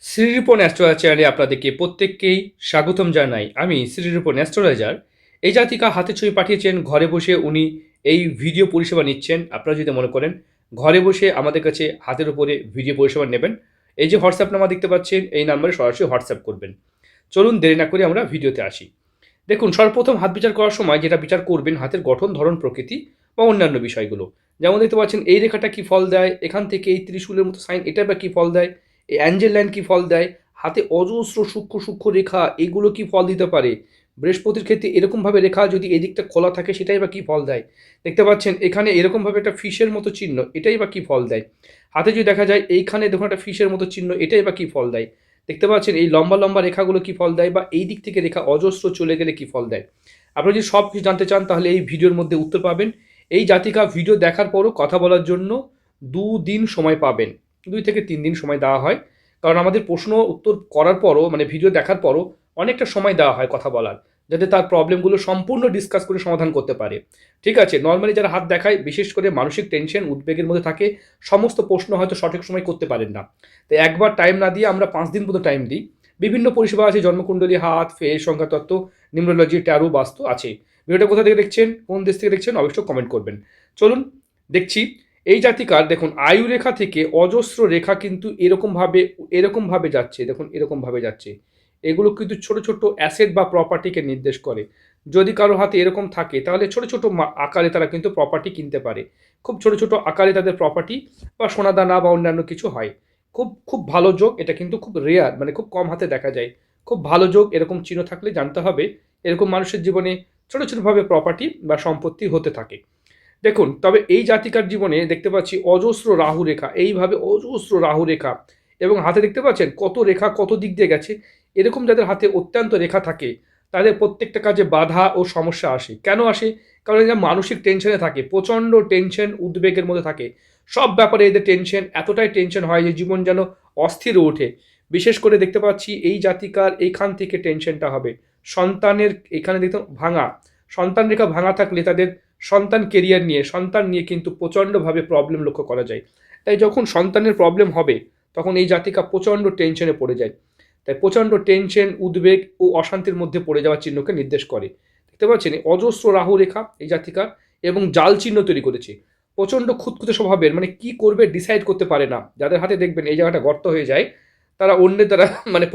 Shri Ripon astrologer চ্যানেলে আপনাদেরকে প্রত্যেককেই স্বাগতম জানাই। আমি শ্রীরিপন অ্যাস্ট্রোলজার। এই জাতিকা হাতে ছবি পাঠিয়েছেন, ঘরে বসে উনি এই ভিডিও পরিষেবা নিচ্ছেন। আপনারা যদি মনে করেন ঘরে বসে আমাদের কাছে হাতের উপরে ভিডিও পরিষেবা নেবেন, এই যে হোয়াটসঅ্যাপ নাম্বার দেখতে পাচ্ছেন, এই নাম্বারে সরাসরি হোয়াটসঅ্যাপ করবেন। চলুন দেরি না করে আমরা ভিডিওতে আসি। দেখুন, সর্বপ্রথম হাত বিচার করার সময় যেটা বিচার করবেন হাতের গঠন, ধরন, প্রকৃতি বা অন্যান্য বিষয়গুলো। যেমন দেখতে পাচ্ছেন এই রেখাটা কী ফল দেয়, এখান থেকে এই ত্রিশূলের মতো সাইন এটা বা কী ফল দেয়, এই অ্যাঞ্জেল লাইন কী ফল দেয়, হাতে অজস্র সূক্ষ্ম সূক্ষ্ম রেখা এগুলো কী ফল দিতে পারে। বৃহস্পতির ক্ষেত্রে এরকমভাবে রেখা যদি এদিকটা খোলা থাকে সেটাই বা কী ফল দেয়। দেখতে পাচ্ছেন এখানে এরকমভাবে একটা ফিশের মতো চিহ্ন, এটাই বা কী ফল দেয়। হাতে যদি দেখা যায় এইখানে দেখুন একটা ফিশের মতো চিহ্ন, এটাই বা কী ফল দেয়। দেখতে পাচ্ছেন এই লম্বা লম্বা রেখাগুলো কী ফল দেয়, বা এই দিক থেকে রেখা অজস্র চলে গেলে কী ফল দেয়। আপনি যদি সব কিছু জানতে চান তাহলে এই ভিডিওর মধ্যে উত্তর পাবেন। এই জাতিকা ভিডিও দেখার পরও কথা বলার জন্য 2 দিন সময় পাবেন। 2 থেকে 3 দিন সময় দেওয়া হয়, কারণ আমাদের প্রশ্ন উত্তর করার পরও মানে ভিডিও দেখার পরও অনেকটা সময় দেওয়া হয় কথা বলার, যাতে তার প্রবলেমগুলো সম্পূর্ণ ডিসকাস করে সমাধান করতে পারে। ঠিক আছে, নর্মালি যারা হাত দেখায় বিশেষ করে মানসিক টেনশন উদ্বেগের মধ্যে থাকে, সমস্ত প্রশ্ন হয়তো সঠিক সময় করতে পারেন না। তো একবার টাইম না দিয়ে আমরা 5 দিন পর্যন্ত টাইম দিই। বিভিন্ন পরিষেবা আছে, জন্মকুণ্ডলী, হাত, ফেস, সংখ্যাতত্ত্ব, নিউমোলজি, ট্যারো, বাস্তু আছে। ভিডিওটা কোথা থেকে দেখছেন, কোন দেশ থেকে দেখছেন, অবশ্যই কমেন্ট করবেন। চলুন দেখছি। এই জাতিকার দেখুন আয়ু রেখা থেকে অজস্র রেখা কিন্তু এরকমভাবে যাচ্ছে, দেখুন এরকমভাবে যাচ্ছে। এগুলো কিন্তু ছোট ছোট অ্যাসেট বা প্রপার্টিকে নির্দেশ করে। যদি কারো হাতে এরকম থাকে তাহলে ছোট ছোট আকারে তারা কিন্তু প্রপার্টি কিনতে পারে। খুব ছোট ছোট আকারে তাদের প্রপার্টি বা সোনাদানা বা অন্যান্য কিছু হয়। খুব খুব ভালো যোগ, এটা কিন্তু খুব রেয়ার, মানে খুব কম হাতে দেখা যায়। খুব ভালো যোগ এরকম চিহ্ন থাকলে জানতে হবে এরকম মানুষের জীবনে ছোট ছোটভাবে প্রপার্টি বা সম্পত্তি হতে থাকে। দেখুন, তবে এই জাতিকার জীবনে দেখতে পাচ্ছি অজস্র রাহু রেখা, এইভাবে অজস্র রাহু রেখা, এবং হাতে দেখতে পাচ্ছেন কত রেখা কত দিক দিয়ে গেছে। এরকম যাদের হাতে অত্যন্ত রেখা থাকে তাদের প্রত্যেকটা কাজে বাধা ও সমস্যা আসে। কেন আসে? কারণ এরা মানসিক টেনশনে থাকে, প্রচণ্ড টেনশন উদ্বেগের মধ্যে থাকে। সব ব্যাপারে এদের টেনশন, এতটাই টেনশন হয় যে জীবন যেন অস্থির হয়ে ওঠে। বিশেষ করে দেখতে পাচ্ছি এই জাতিকার এইখান থেকে টেনশনটা হবে সন্তানের, এখানে দেখতে ভাঙা, সন্তান রেখা ভাঙা থাকলে তাদের সন্তান নিয়ে কিন্তু প্রচণ্ডভাবে প্রবলেম লক্ষ্য করা যায়। তাই যখন সন্তানের প্রবলেম হবে তখন এই জাতিকা প্রচণ্ড টেনশনে পড়ে যায়। তাই প্রচণ্ড টেনশন, উদ্বেগ ও অশান্তির মধ্যে পড়ে যাওয়ার চিহ্নকে নির্দেশ করে। দেখতে পাচ্ছেন অজস্র রাহু রেখা এই জাতিকার, এবং জাল চিহ্ন তৈরি করেছে। প্রচণ্ড খুঁতখুঁতে স্বভাবের, মানে কি করবে ডিসাইড করতে পারে না। যাদের হাতে দেখবেন এই জায়গাটা গর্ত হয়ে যায়, তারা অন্যের দ্বারা মানে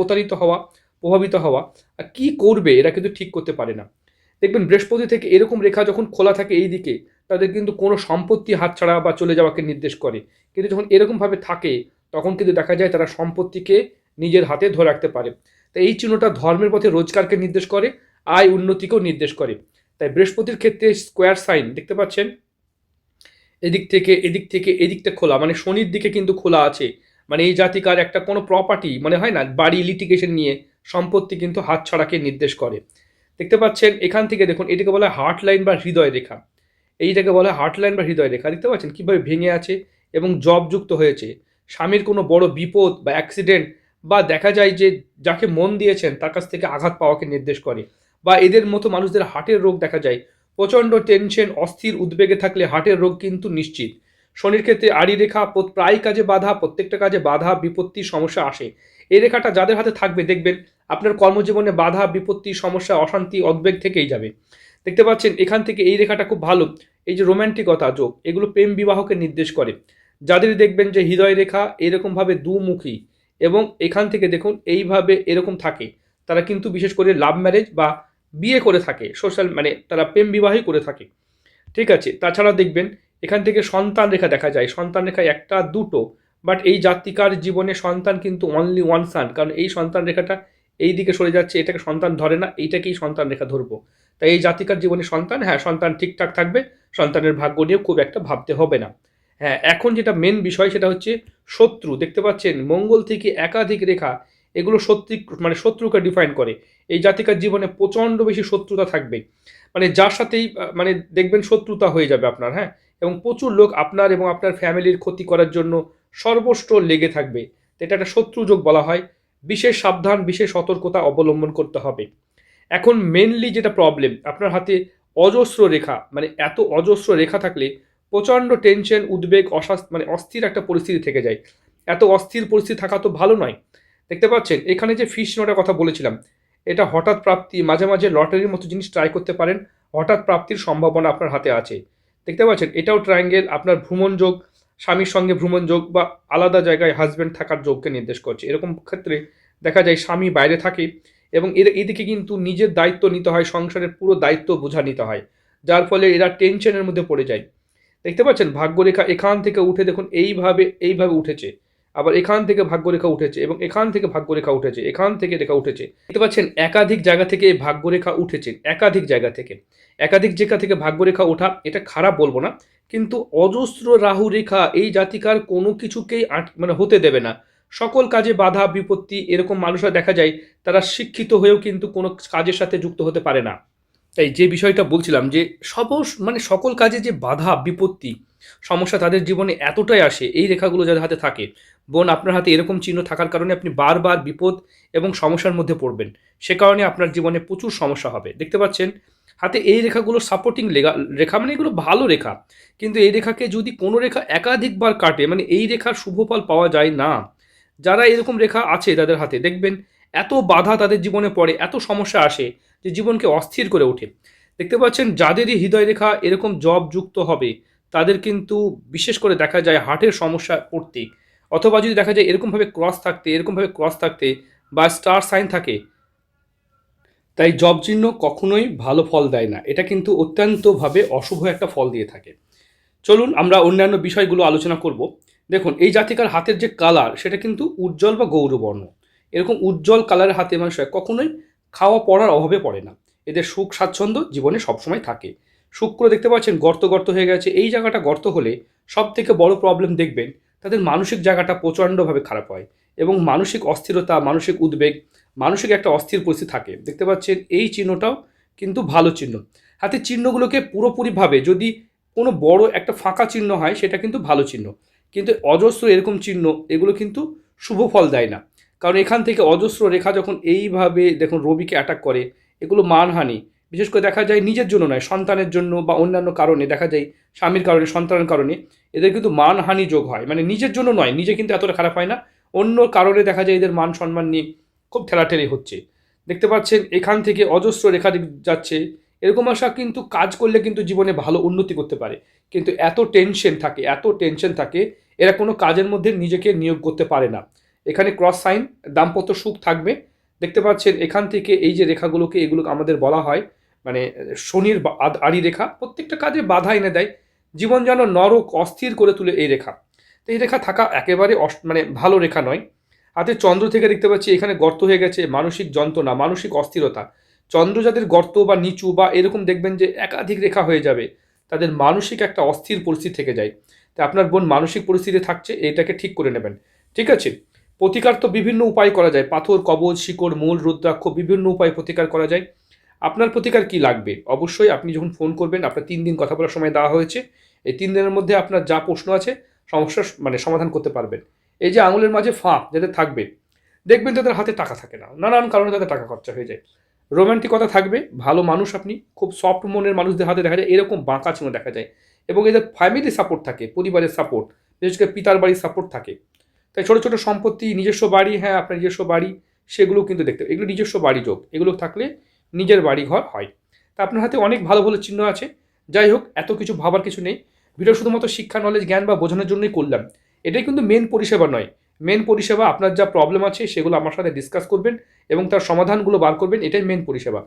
প্রভাবিত হওয়া আর কী করবে এরা কিন্তু ঠিক করতে পারে না। দেখবেন বৃহস্পতি থেকে এরকম রেখা যখন খোলা থাকে এই দিকে, তাদের কিন্তু কোনো সম্পত্তি হাতছাড়া বা চলে যাওয়াকে নির্দেশ করে। কিন্তু যখন এরকমভাবে থাকে তখন কিন্তু দেখা যায় তারা সম্পত্তিকে নিজের হাতে ধরে রাখতে পারে। তাই এই চিহ্নটা ধর্মের পথে রোজগারকে নির্দেশ করে, আয় উন্নতিকেও নির্দেশ করে। তাই বৃহস্পতির ক্ষেত্রে স্কোয়ার সাইন দেখতে পাচ্ছেন, এদিকটা খোলা, মানে শনির দিকে কিন্তু খোলা আছে। মানে এই জাতিকার একটা কোনো প্রপার্টি, মানে হয় না বাড়ি লিটিগেশন নিয়ে সম্পত্তি কিন্তু হাতছাড়াকে নির্দেশ করে। দেখতে পাচ্ছেন এখান থেকে দেখুন এটাকে বলা হয় হার্ট লাইন বা হৃদয় রেখা। এইটাকে বলা হয় হার্ট লাইন বা হৃদয় রেখা। দেখতে পাচ্ছেন কীভাবে ভেঙে আছে এবং জবযুক্ত হয়েছে। স্বামীর কোনো বড় বিপদ বা অ্যাক্সিডেন্ট, বা দেখা যায় যে যাকে মন দিয়েছেন তার কাছ থেকে আঘাত পাওয়াকে নির্দেশ করে। বা এদের মতো মানুষদের হার্টের রোগ দেখা যায়। প্রচণ্ড টেনশন, অস্থির উদ্বেগে থাকলে হার্টের রোগ কিন্তু নিশ্চিত। শনির ক্ষেত্রে আড়ি রেখা, প্রায় কাজে বাধা, প্রত্যেকটা কাজে বাধা বিপত্তি সমস্যা আসে। এই রেখাটা যাদের হাতে থাকবে দেখবেন আপনার কর্মজীবনে বাধা বিপত্তি সমস্যা অশান্তি উদ্বেগ থেকেই যাবে। দেখতে পাচ্ছেন এখান থেকে এই রেখাটা খুব ভালো। এই যে রোম্যান্টিকতা যোগ, এগুলো প্রেম বিবাহকে নির্দেশ করে। যাদের দেখবেন যে হৃদয় রেখা এরকমভাবে দুমুখী, এবং এখান থেকে দেখুন এইভাবে এরকম থাকে, তারা কিন্তু বিশেষ করে লাভ ম্যারেজ বা বিয়ে করে থাকে, সোশ্যাল মানে তারা প্রেম বিবাহই করে থাকে। ঠিক আছে, তাছাড়া দেখবেন এখান থেকে সন্তান রেখা দেখা যায়, সন্তান রেখা একটা দুটো, বাট এই জাতিকার জীবনে সন্তান কিন্তু অনলি ওয়ান সান, কারণ এই সন্তান রেখাটা এই দিকে সরে যাচ্ছে, এটাকে সন্তান ধরে না, এইটাকেই সন্তান রেখা ধরবো। তাই এই জাতিকার জীবনে সন্তান, হ্যাঁ সন্তান ঠিকঠাক থাকবে, সন্তানের ভাগ্য নিয়ে খুব একটা ভাবতে হবে না। হ্যাঁ, এখন যেটা মেন বিষয় সেটা হচ্ছে শত্রু। দেখতে পাচ্ছেন মঙ্গল থেকে একাধিক রেখা, এগুলো মানে শত্রুকে ডিফাইন করে। এই জাতিকার জীবনে প্রচণ্ড বেশি শত্রুতা থাকবে, মানে যার সাথেই মানে দেখবেন শত্রুতা হয়ে যাবে আপনার, হ্যাঁ, এবং প্রচুর লোক আপনার এবং আপনার ফ্যামিলির ক্ষতি করার জন্য সর্বস্ব লেগে থাকবে। এটা একটা শত্রু যোগ বলা হয়। বিশেষ সাবধান, বিশেষ সতর্কতা অবলম্বন করতে হবে। এখন মেনলি যেটা প্রবলেম, আপনার হাতে অজস্র রেখা, মানে এত অজস্র রেখা থাকলে প্রচণ্ড টেনশন উদ্বেগ মানে অস্থির একটা পরিস্থিতি থেকে যায়। এত অস্থির পরিস্থিতি থাকা তো ভালো নয়। দেখতে পাচ্ছেন এখানে যে ফিশ নোটের কথা বলেছিলাম, এটা হঠাৎ প্রাপ্তি, মাঝে মাঝে লটারির মতো জিনিস ট্রাই করতে পারেন, হঠাৎ প্রাপ্তির সম্ভাবনা আপনার হাতে আছে। দেখতে পাচ্ছেন এটাও ট্রায়াঙ্গেল, আপনার ভ্রমণ যোগ, স্বামীর সঙ্গে ভ্রমণ যোগ বা আলাদা জায়গায় হাজব্যান্ড থাকার যোগকে নির্দেশ করছে। এরকম ক্ষেত্রে দেখা যায় স্বামী বাইরে থাকে এবং এদিকে কিন্তু নিজের দায়িত্ব নিতে হয়, সংসারের পুরো দায়িত্ব বোঝা নিতে হয়, যার ফলে এরা টেনশনের মধ্যে পড়ে যায়। দেখতে পাচ্ছেন ভাগ্যরেখা এখান থেকে উঠে দেখুন এইভাবে এইভাবে উঠেছে, আবার এখান থেকে ভাগ্যরেখা উঠেছে এবং এখান থেকে ভাগ্যরেখা উঠেছে, এখান থেকে রেখা উঠেছে। দেখতে পাচ্ছেন একাধিক জায়গা থেকে ভাগ্যরেখা উঠেছে, একাধিক জায়গা থেকে, একাধিক জায়গা থেকে ভাগ্যরেখা ওঠা এটা খারাপ বলবো না, কিন্তু অজস্র রাহু রেখা এই জাতিকার কোনো কিছুকেই মানে হতে দেবে না। সকল কাজে বাধা বিপত্তি, এরকম মানুষরা দেখা যায় তারা শিক্ষিত হয়েও কিন্তু কোনো কাজের সাথে যুক্ত হতে পারে না। তাই যে বিষয়টা বলছিলাম যে মানে সকল কাজে যে বাধা বিপত্তি সমস্যা তাদের জীবনে এতটাই আসে, এই রেখাগুলো যাদের হাতে থাকে, বোন আপনার হাতে এরকম চিহ্ন থাকার কারণে আপনি বারবার বিপদ এবং সমস্যার মধ্যে পড়বেন, সে কারণে আপনার জীবনে প্রচুর সমস্যা হবে। দেখতে পাচ্ছেন হাতে এই রেখাগুলো সাপোর্টিং রেখা, মানে এগুলো ভালো রেখা, কিন্তু এই রেখাকে যদি কোনো রেখা একাধিকবার কাটে, মানে এই রেখার শুভ ফল পাওয়া যায় না। যারা এরকম রেখা আছে তাদের হাতে দেখবেন এত বাধা তাদের জীবনে পড়ে, এত সমস্যা আসে যে জীবনকে অস্থির করে ওঠে। দেখতে পাচ্ছেন যাদেরই হৃদয় রেখা এরকম জব যুক্ত হবে তাদের কিন্তু বিশেষ করে দেখা যায় হার্টের সমস্যা পড়তে, অথবা যদি দেখা যায় এরকমভাবে ক্রস থাকতে বা স্টার সাইন থাকে, তাই জব চিহ্ন কখনোই ভালো ফল দেয় না, এটা কিন্তু অত্যন্তভাবে অশুভ একটা ফল দিয়ে থাকে। চলুন আমরা অন্যান্য বিষয়গুলো আলোচনা করব। দেখুন এই জাতিকার হাতের যে কালার সেটা কিন্তু উজ্জ্বল বা গৌরবর্ণ, এরকম উজ্জ্বল কালারের হাতে মানুষ কখনোই খাওয়া পড়ার অভাবে পড়ে না, এদের সুখ স্বাচ্ছন্দ্য জীবনে সবসময় থাকে। শুক্র দেখতে পাচ্ছেন গর্ত গর্ত হয়ে গেছে, এই জায়গাটা গর্ত হলে সব থেকে বড় প্রবলেম দেখবেন তাদের মানসিক জায়গাটা প্রচণ্ডভাবে খারাপ হয় এবং মানসিক অস্থিরতা, মানসিক উদ্বেগ, মানসিক একটা অস্থির পরিস্থিতি থাকে। দেখতে পাচ্ছেন এই চিহ্নটাও কিন্তু ভালো চিহ্ন। হাতের চিহ্নগুলোকে পুরোপুরিভাবে যদি কোনো বড় একটা ফাঁকা চিহ্ন হয় সেটা কিন্তু ভালো চিহ্ন, কিন্তু অজস্র এরকম চিহ্ন এগুলো কিন্তু শুভ ফল দেয় না। কারণ এখান থেকে অজস্র রেখা যখন এইভাবে দেখুন রবিকে অ্যাটাক করে, এগুলো মানহানি, বিশেষ করে দেখা যায় নিজের জন্য নয়, সন্তানের জন্য বা অন্যান্য কারণে, দেখা যায় স্বামীর কারণে, সন্তানের কারণে এদের কিন্তু মানহানি যোগ হয়, মানে নিজের জন্য নয়, নিজে কিন্তু এতটা খারাপ হয় না, অন্য কারণে দেখা যায় এদের মান সম্মান নিয়ে খুব ঠেলাঠেলি হচ্ছে। দেখতে পাচ্ছেন এখান থেকে অজস্র রেখা যাচ্ছে, এরকম আশা কিন্তু কাজ করলে কিন্তু জীবনে ভালো উন্নতি করতে পারে, কিন্তু এত টেনশন থাকে এরা কোনো কাজের মধ্যে নিজেকে নিয়োগ করতে পারে না। এখানে ক্রস সাইন, দাম্পত্য সুখ থাকবে। দেখতে পাচ্ছেন এখান থেকে এই যে রেখাগুলোকে, এগুলোকে আমাদের বলা হয় মানে শনির আড়ি রেখা, প্রত্যেকটা কাজে বাধা এনে দেয়, জীবন যেন নরক অস্থির করে তুলে এই রেখা। তো এই রেখা থাকা একেবারে মানে ভালো রেখা নয়। হাতে চন্দ্র থেকে দেখতে পাচ্ছি এখানে গর্ত হয়ে গেছে, মানসিক যন্ত্রণা, মানসিক অস্থিরতা। চন্দ্র যাদের গর্ত বা নিচু বা এরকম দেখবেন যে একাধিক রেখা হয়ে যাবে, তাদের মানসিক একটা অস্থির পরিস্থিতি থেকে যায়। তাই আপনার বোন মানসিক পরিস্থিতি থাকছে, এটাকে ঠিক করে নেবেন, ঠিক আছে? প্রতিকার তো বিভিন্ন উপায় করা যায়, পাথর, কবচ, শিকড়, মূল, রুদ্রাক্ষ, বিভিন্ন উপায়ে প্রতিকার করা যায়। আপনার প্রতিকার কি লাগবে অবশ্যই আপনি যখন ফোন করবেন, আপনার 3 দিন কথা বলার সময় দেওয়া হয়েছে, এই 3 দিনের মধ্যে আপনার যা প্রশ্ন আছে সমস্যার মানে সমাধান করতে পারবেন। এই যে আঙুলের মাঝে ফাঁক যাদের থাকবে, দেখবেন তাদের হাতে টাকা থাকে না, নানান কারণে তাদের টাকা খরচা হয়ে যায়। রোমান্টিকতা থাকবে, ভালো মানুষ আপনি, খুব সফট মনের মানুষদের হাতে দেখা যায় এরকম বাঁকা চিহ্ন দেখা যায়, এবং এদের ফ্যামিলি সাপোর্ট থাকে, পরিবারের সাপোর্ট, বিশেষ করে পিতার বাড়ির সাপোর্ট থাকে। তাই ছোটো ছোটো সম্পত্তি, নিজস্ব বাড়ি, হ্যাঁ আপনার নিজস্ব বাড়ি, সেগুলো কিন্তু দেখতে, এগুলো নিজস্ব বাড়ি যোগ, এগুলো থাকলে নিজের বাড়ি ঘর হয়। তা আপনার হাতে অনেক ভালো ভালো চিহ্ন আছে। যাই হোক, এত কিছু ভাবার কিছু নেই, ভিডিও শুধুমাত্র শিক্ষা, নলেজ, জ্ঞান বা বোঝানোর জন্যই করলাম। এটাই কিন্তু মেন পরিষেবা নয়। মেন পরিষেবা আপনার যা প্রবলেম আছে সেগুলো আমার সাথে ডিসকাস করবেন এবং তার সমাধানগুলো বার করবেন, এটাই মেন পরিষেবা।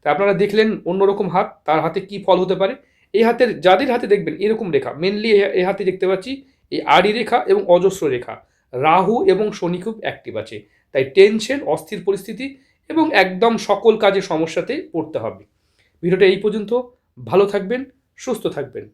তা আপনারা দেখলেন অন্যরকম হাত, তার হাতে কি ফল হতে পারে। এই হাতের যাদের হাতে দেখবেন এরকম রেখা, মেনলি এই হাতে দেখতে পাচ্ছি এই আড়ি রেখা এবং অজস্র রেখা, রাহু এবং শনি খুব অ্যাক্টিভ আছে, তাই টেনশন, অস্থির পরিস্থিতি এবং একদম সকল কাজে সমস্যাতে পড়তে হবে। ভিডিওটা এই পর্যন্ত, ভালো থাকবেন, সুস্থ থাকবেন।